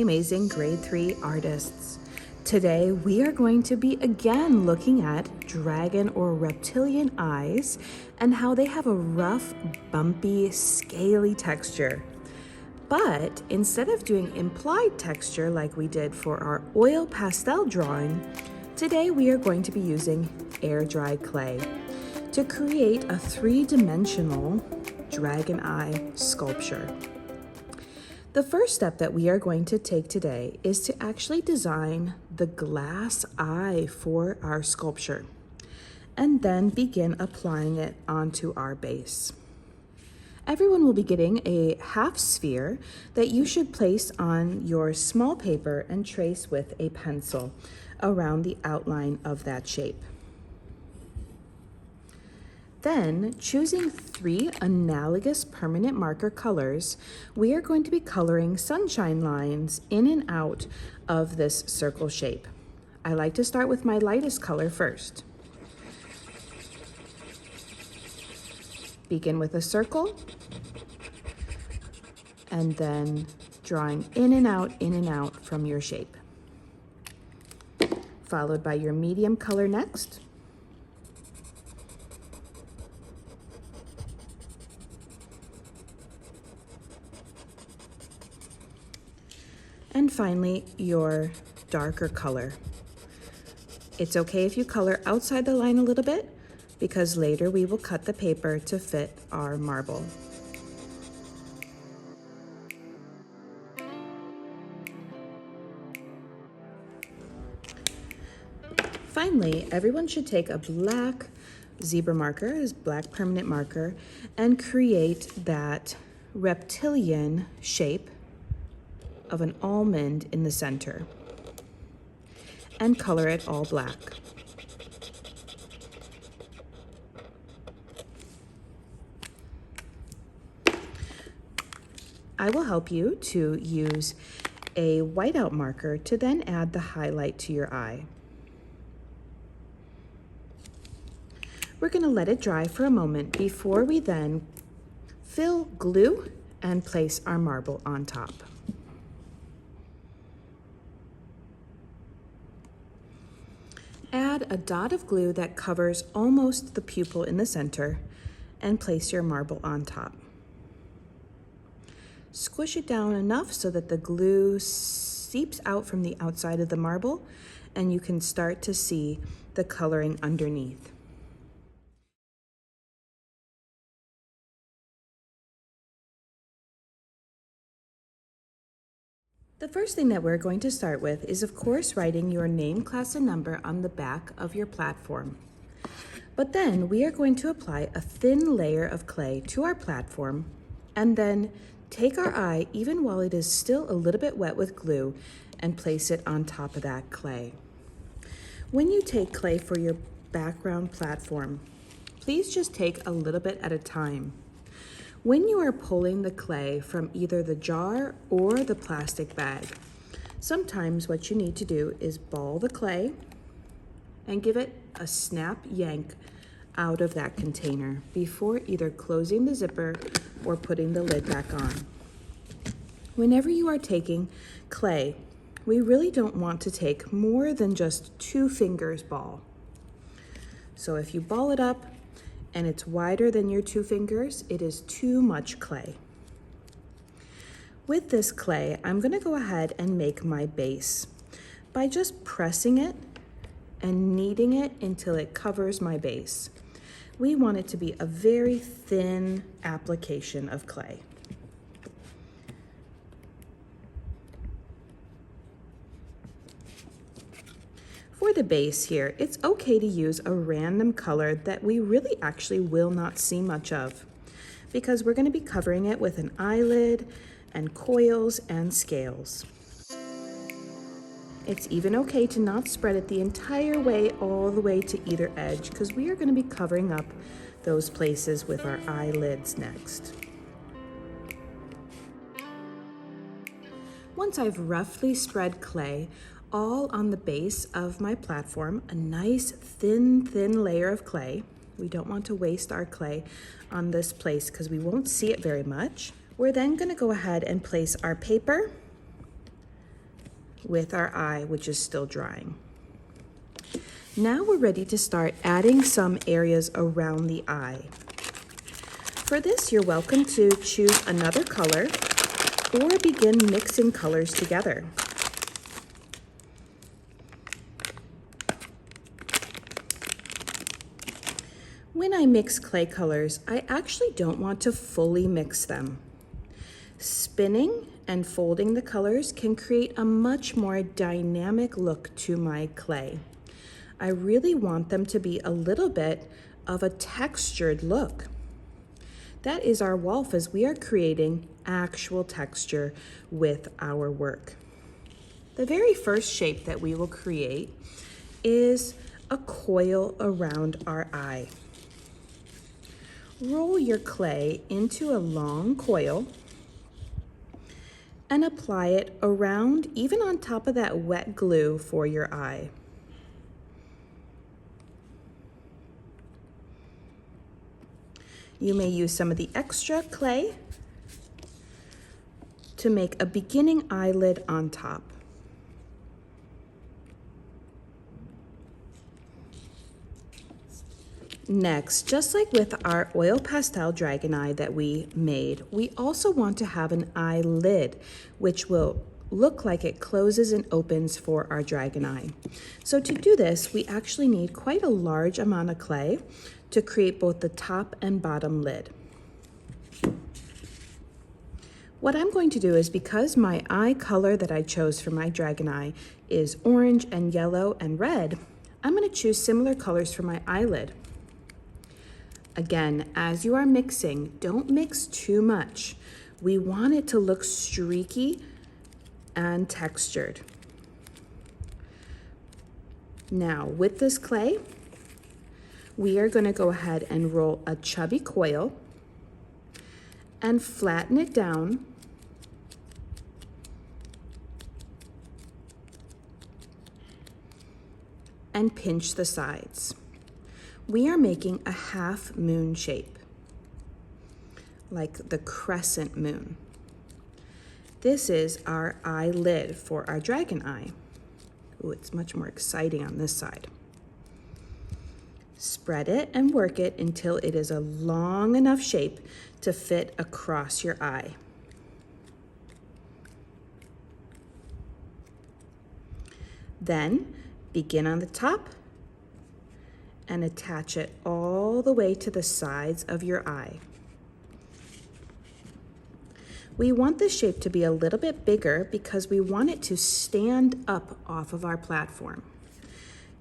Amazing grade 3 artists. Today we are going to be again looking at dragon or reptilian eyes and how they have a rough, bumpy, scaly texture. But instead of doing implied texture like we did for our oil pastel drawing, today we are going to be using air dry clay to create a three-dimensional dragon eye sculpture. The first step that we are going to take today is to actually design the glass eye for our sculpture and then begin applying it onto our base. Everyone will be getting a half sphere that you should place on your small paper and trace with a pencil around the outline of that shape. Then, choosing 3 analogous permanent marker colors, we are going to be coloring sunshine lines in and out of this circle shape. I like to start with my lightest color first. Begin with a circle, and then drawing in and out from your shape. Followed by your medium color next. And finally, your darker color. It's okay if you color outside the line a little bit, because later we will cut the paper to fit our marble. Finally, everyone should take a black zebra marker, this black permanent marker, and create that reptilian shape of an almond in the center and color it all black. I will help you to use a whiteout marker to then add the highlight to your eye. We're going to let it dry for a moment before we then fill glue and place our marble on top. Add a dot of glue that covers almost the pupil in the center and place your marble on top. Squish it down enough so that the glue seeps out from the outside of the marble and you can start to see the coloring underneath. The first thing that we're going to start with is, of course, writing your name, class, and number on the back of your platform. But then we are going to apply a thin layer of clay to our platform and then take our eye, even while it is still a little bit wet with glue, and place it on top of that clay. When you take clay for your background platform, please just take a little bit at a time. When you are pulling the clay from either the jar or the plastic bag, sometimes what you need to do is ball the clay and give it a snap yank out of that container before either closing the zipper or putting the lid back on. Whenever you are taking clay, we really don't want to take more than just 2 fingers ball. So if you ball it up and it's wider than your 2 fingers, it is too much clay. With this clay, I'm going to go ahead and make my base by just pressing it and kneading it until it covers my base. We want it to be a very thin application of clay. For the base here, it's okay to use a random color that we really actually will not see much of, because we're going to be covering it with an eyelid and coils and scales. It's even okay to not spread it the entire way all the way to either edge, because we are going to be covering up those places with our eyelids next. Once I've roughly spread clay all on the base of my platform, a nice thin layer of clay. We don't want to waste our clay on this place because we won't see it very much. We're then going to go ahead and place our paper with our eye, which is still drying. Now we're ready to start adding some areas around the eye. For this, you're welcome to choose another color or begin mixing colors together. When I mix clay colors, I actually don't want to fully mix them. Spinning and folding the colors can create a much more dynamic look to my clay. I really want them to be a little bit of a textured look. That is our wolf, as we are creating actual texture with our work. The very first shape that we will create is a coil around our eye. Roll your clay into a long coil and apply it around, even on top of that wet glue for your eye. You may use some of the extra clay to make a beginning eyelid on top. Next, just like with our oil pastel dragon eye that we made, we also want to have an eyelid, which will look like it closes and opens for our dragon eye. So to do this, we actually need quite a large amount of clay to create both the top and bottom lid. What I'm going to do is, because my eye color that I chose for my dragon eye is orange and yellow and red, I'm going to choose similar colors for my eyelid. Again, as you are mixing, don't mix too much. We want it to look streaky and textured. Now, with this clay, we are going to go ahead and roll a chubby coil and flatten it down and pinch the sides. We are making a half moon shape, like the crescent moon. This is our eyelid for our dragon eye. Ooh, it's much more exciting on this side. Spread it and work it until it is a long enough shape to fit across your eye. Then begin on the top and attach it all the way to the sides of your eye. We want this shape to be a little bit bigger because we want it to stand up off of our platform,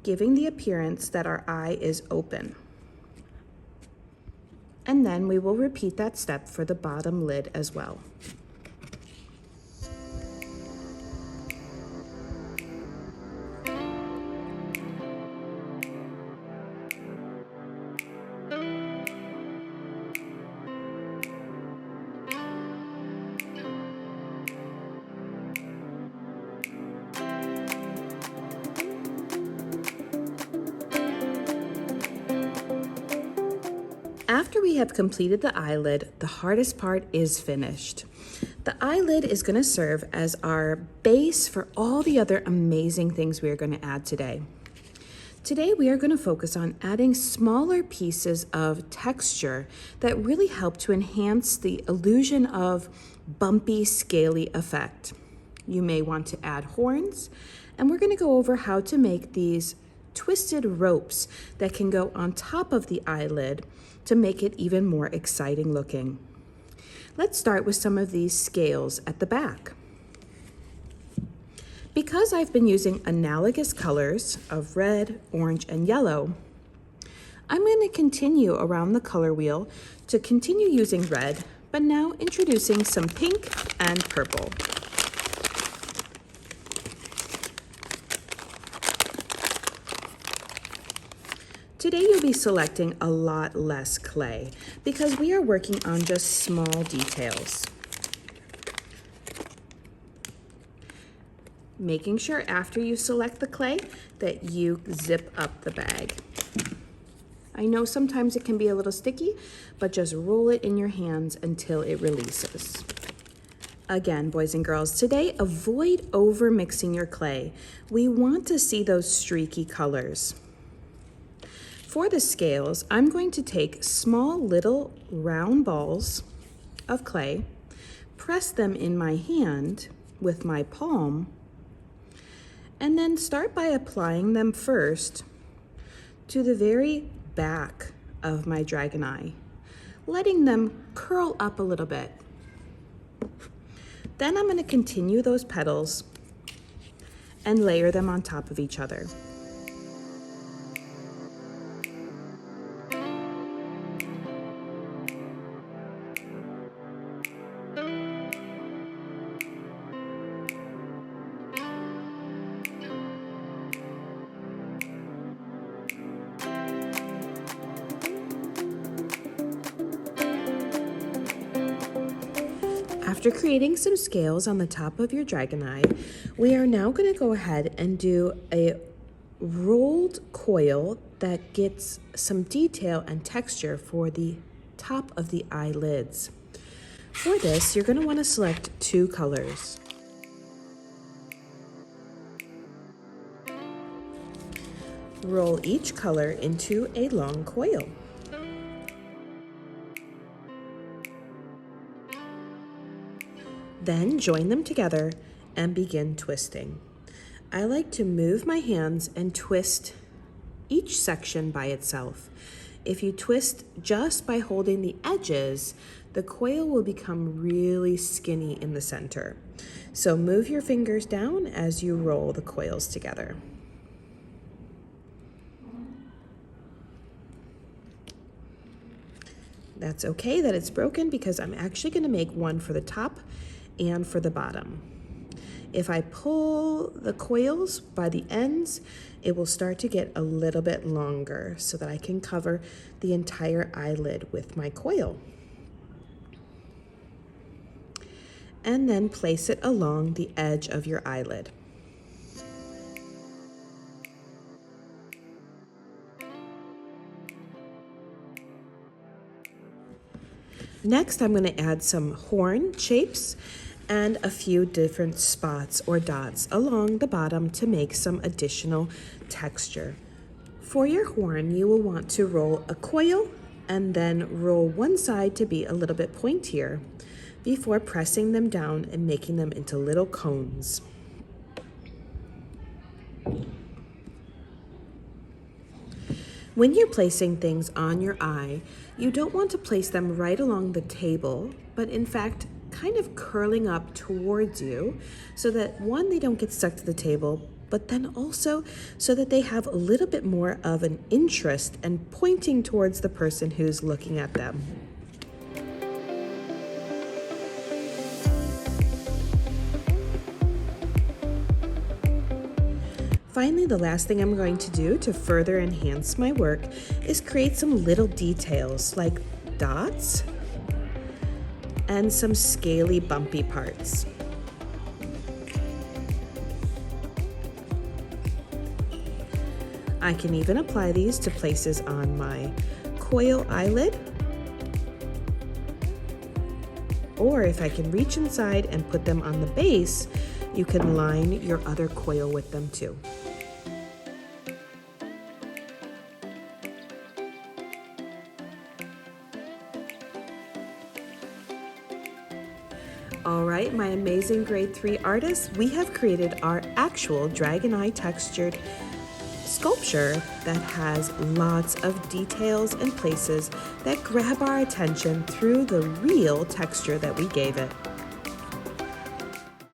giving the appearance that our eye is open. And then we will repeat that step for the bottom lid as well. After we have completed the eyelid, the hardest part is finished. The eyelid is going to serve as our base for all the other amazing things we are going to add today. Today we are going to focus on adding smaller pieces of texture that really help to enhance the illusion of bumpy, scaly effect. You may want to add horns, and we're going to go over how to make these twisted ropes that can go on top of the eyelid to make it even more exciting looking. Let's start with some of these scales at the back. Because I've been using analogous colors of red, orange, and yellow, I'm going to continue around the color wheel to continue using red, but now introducing some pink and purple. Today you'll be selecting a lot less clay because we are working on just small details. Making sure after you select the clay that you zip up the bag. I know sometimes it can be a little sticky, but just roll it in your hands until it releases. Again, boys and girls, today avoid over mixing your clay. We want to see those streaky colors. For the scales, I'm going to take small little round balls of clay, press them in my hand with my palm, and then start by applying them first to the very back of my dragon eye, letting them curl up a little bit. Then I'm going to continue those petals and layer them on top of each other. After creating some scales on the top of your dragon eye, we are now going to go ahead and do a rolled coil that gets some detail and texture for the top of the eyelids. For this, you're going to want to select 2 colors. Roll each color into a long coil. Then join them together and begin twisting. I like to move my hands and twist each section by itself. If you twist just by holding the edges, the coil will become really skinny in the center. So move your fingers down as you roll the coils together. That's okay that it's broken because I'm actually going to make one for the top and for the bottom. If I pull the coils by the ends, it will start to get a little bit longer so that I can cover the entire eyelid with my coil. And then place it along the edge of your eyelid. Next, I'm going to add some horn shapes and a few different spots or dots along the bottom to make some additional texture. For your horn, you will want to roll a coil and then roll one side to be a little bit pointier before pressing them down and making them into little cones. When you're placing things on your eye, you don't want to place them right along the table, but in fact, kind of curling up towards you so that one, they don't get stuck to the table, but then also so that they have a little bit more of an interest and pointing towards the person who's looking at them. Finally, the last thing I'm going to do to further enhance my work is create some little details like dots and some scaly, bumpy parts. I can even apply these to places on my coil eyelid, or if I can reach inside and put them on the base, you can line your other coil with them too. All right, my amazing grade 3 artists, we have created our actual dragon eye textured sculpture that has lots of details and places that grab our attention through the real texture that we gave it.